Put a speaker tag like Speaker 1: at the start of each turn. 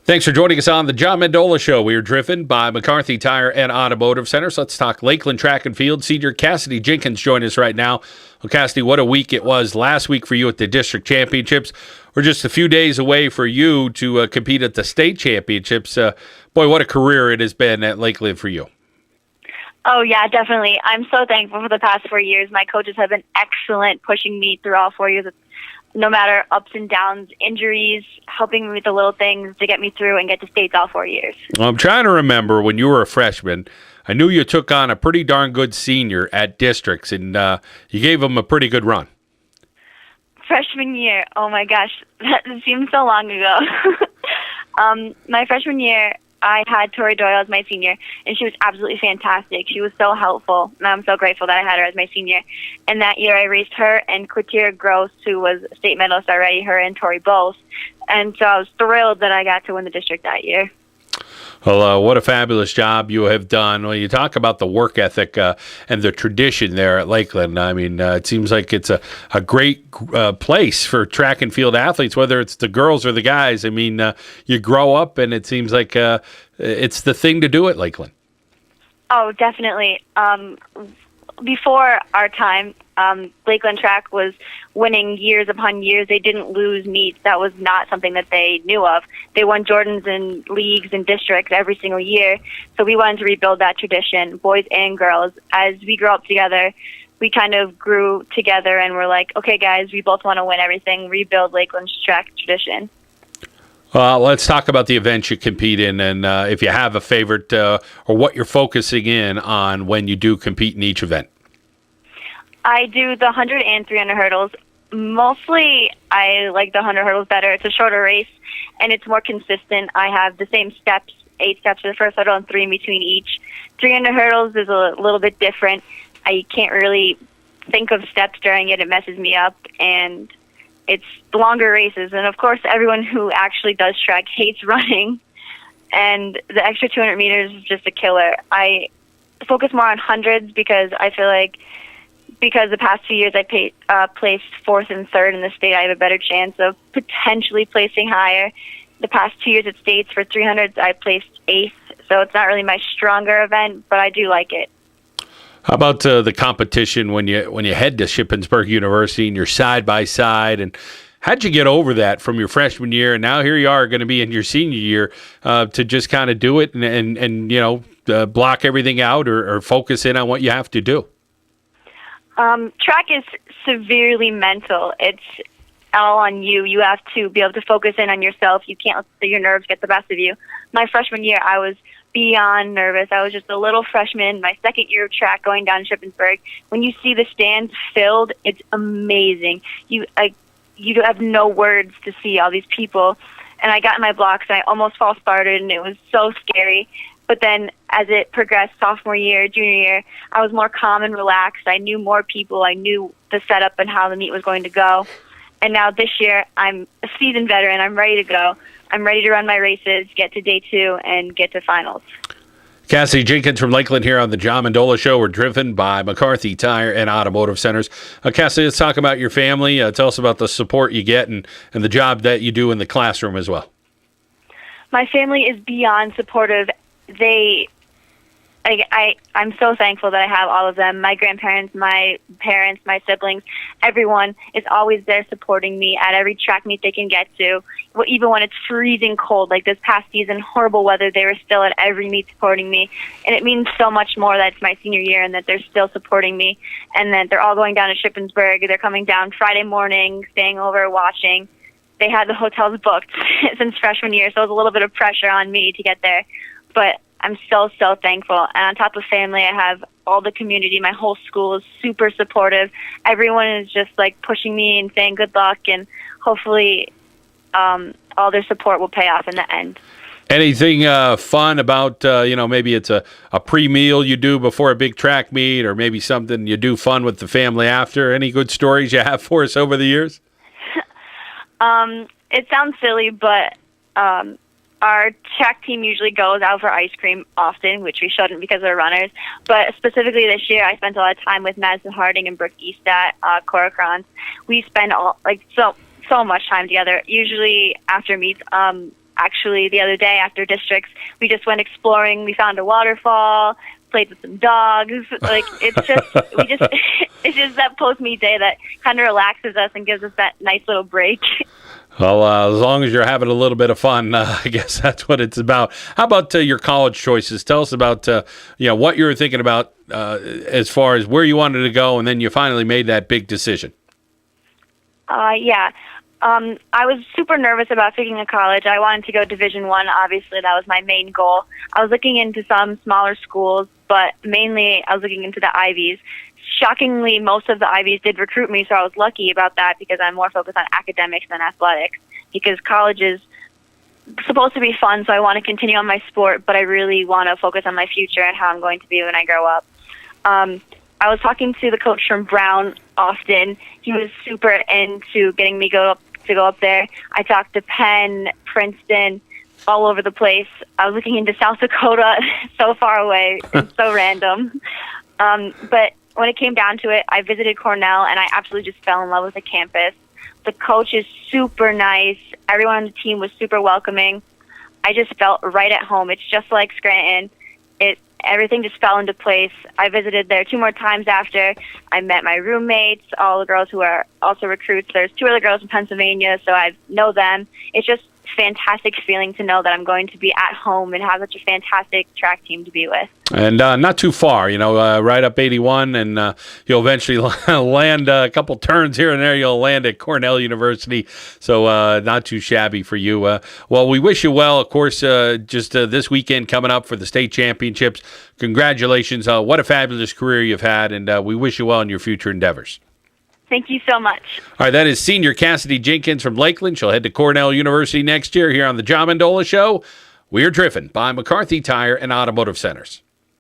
Speaker 1: Thanks for joining us on the John Mendola Show. We are driven by McCarthy Tire and Automotive Centers. Let's talk Lakeland Track and Field. Senior Cassidy Jenkins joined us right now. Well, Cassidy, what a week it was last week for you at the district championships. We're just a few days away for you to compete at the state championships. Boy, what a career it has been at Lakeland for you.
Speaker 2: Oh, yeah, definitely. I'm so thankful for the past 4 years. My coaches have been excellent, pushing me through all 4 years, no matter ups and downs, injuries, helping me with the little things to get me through and get to states all 4 years.
Speaker 1: Well, I'm trying to remember when you were a freshman. I knew you took on a pretty darn good senior at districts, and you gave him a pretty good run.
Speaker 2: Freshman year, oh my gosh, that seems so long ago. My freshman year, I had Tori Doyle as my senior, and she was absolutely fantastic. She was so helpful, and I'm so grateful that I had her as my senior. And that year I raced her and Quatira Gross, who was a state medalist already, her and Tori both. And so I was thrilled that I got to win the district that year.
Speaker 1: Well, what a fabulous job you have done. Well, you talk about the work ethic and the tradition there at Lakeland. I mean, it seems like it's a great place for track and field athletes, whether it's the girls or the guys. I mean, you grow up, and it seems like it's the thing to do at Lakeland.
Speaker 2: Oh, definitely. Before our time, Lakeland Track was winning years upon years. They didn't lose meets. That was not something that they knew of. They won Jordans in leagues and districts every single year. So we wanted to rebuild that tradition, boys and girls. As we grew up together, we kind of grew together and we're like, okay, guys, we both want to win everything, rebuild Lakeland's track tradition.
Speaker 1: Let's talk about the events you compete in, and if you have a favorite or what you're focusing in on when you do compete in each event.
Speaker 2: I do the 100 and 300 hurdles. Mostly, I like the 100 hurdles better. It's a shorter race, and it's more consistent. I have the same steps, 8 steps for the first hurdle and 3 in between each. 300 hurdles is a little bit different. I can't really think of steps during it. It messes me up, and it's longer races. And, of course, everyone who actually does track hates running, and the extra 200 meters is just a killer. I focus more on hundreds because I feel like because the past 2 years I placed 4th and 3rd in the state, I have a better chance of potentially placing higher. The past 2 years at states for 300s, I placed 8th, so it's not really my stronger event, but I do like it.
Speaker 1: How about the competition when you head to Shippensburg University and you're side by side? And how'd you get over that from your freshman year, and now here you are going to be in your senior year to just kind of do it and block everything out or focus in on what you have to do?
Speaker 2: Track is severely mental. It's all on you. You have to be able to focus in on yourself. You can't let your nerves get the best of you. My freshman year, I was beyond nervous. I was just a little freshman, my second year of track going down to Shippensburg. When you see the stands filled, it's amazing. You have no words to see all these people. And I got in my blocks, and I almost false started, and it was so scary. But then as it progressed, sophomore year, junior year, I was more calm and relaxed. I knew more people. I knew the setup and how the meet was going to go. And now this year, I'm a seasoned veteran. I'm ready to go. I'm ready to run my races, get to day 2, and get to finals.
Speaker 1: Cassidy Jenkins from Lakeland here on the John Mendola Show. We're driven by McCarthy Tire and Automotive Centers. Cassidy, let's talk about your family. Tell us about the support you get and the job that you do in the classroom as well.
Speaker 2: My family is beyond supportive. I'm so thankful that I have all of them. My grandparents, my parents, my siblings, everyone is always there supporting me at every track meet they can get to. Even when it's freezing cold, like this past season, horrible weather, they were still at every meet supporting me. And it means so much more that it's my senior year and that they're still supporting me. And that they're all going down to Shippensburg. They're coming down Friday morning, staying over, watching. They had the hotels booked since freshman year, so it was a little bit of pressure on me to get there. But I'm so thankful. And on top of family, I have all the community. My whole school is super supportive. Everyone is just like pushing me and saying good luck, and hopefully all their support will pay off in the end.
Speaker 1: Anything fun about, maybe it's a pre-meal you do before a big track meet, or maybe something you do fun with the family after? Any good stories you have for us over the years?
Speaker 2: It sounds silly, but our track team usually goes out for ice cream often, which we shouldn't because we're runners. But specifically this year, I spent a lot of time with Madison Harding and Brooke East at Coracrons. We spend so much time together. Usually after meets, actually the other day after districts, we just went exploring. We found a waterfall, played with some dogs. Like, it's just, it's just that post-meet day that kind of relaxes us and gives us that nice little break.
Speaker 1: Well, as long as you're having a little bit of fun, I guess that's what it's about. How about your college choices? Tell us about what you were thinking about as far as where you wanted to go, and then you finally made that big decision.
Speaker 2: Yeah. I was super nervous about picking a college. I wanted to go Division I. Obviously, that was my main goal. I was looking into some smaller schools, but mainly I was looking into the Ivies. Shockingly, most of the Ivies did recruit me, so I was lucky about that because I'm more focused on academics than athletics. Because college is supposed to be fun, so I want to continue on my sport, but I really want to focus on my future and how I'm going to be when I grow up. I was talking to the coach from Brown, Austin. He was super into getting me to go up there. I talked to Penn, Princeton, all over the place. I was looking into South Dakota, so far away and so random. But when it came down to it, I visited Cornell, and I absolutely just fell in love with the campus. The coach is super nice. Everyone on the team was super welcoming. I just felt right at home. It's just like Scranton. Everything just fell into place. I visited there 2 more times after. I met my roommates, all the girls who are also recruits. There's 2 other girls in Pennsylvania, so I know them. It's just fantastic feeling to know that I'm going to be at home and have such a fantastic track team to be with.
Speaker 1: And not too far, right up 81, and you'll eventually land a couple turns here and there. You'll land at Cornell University, so not too shabby for you. Well, we wish you well. Of course, just this weekend coming up for the state championships. Congratulations. What a fabulous career you've had, and we wish you well in your future endeavors.
Speaker 2: Thank you so much.
Speaker 1: All right, that is Senior Cassidy Jenkins from Lakeland. She'll head to Cornell University next year here on the John Mendola Show. We are driven by McCarthy Tire and Automotive Centers.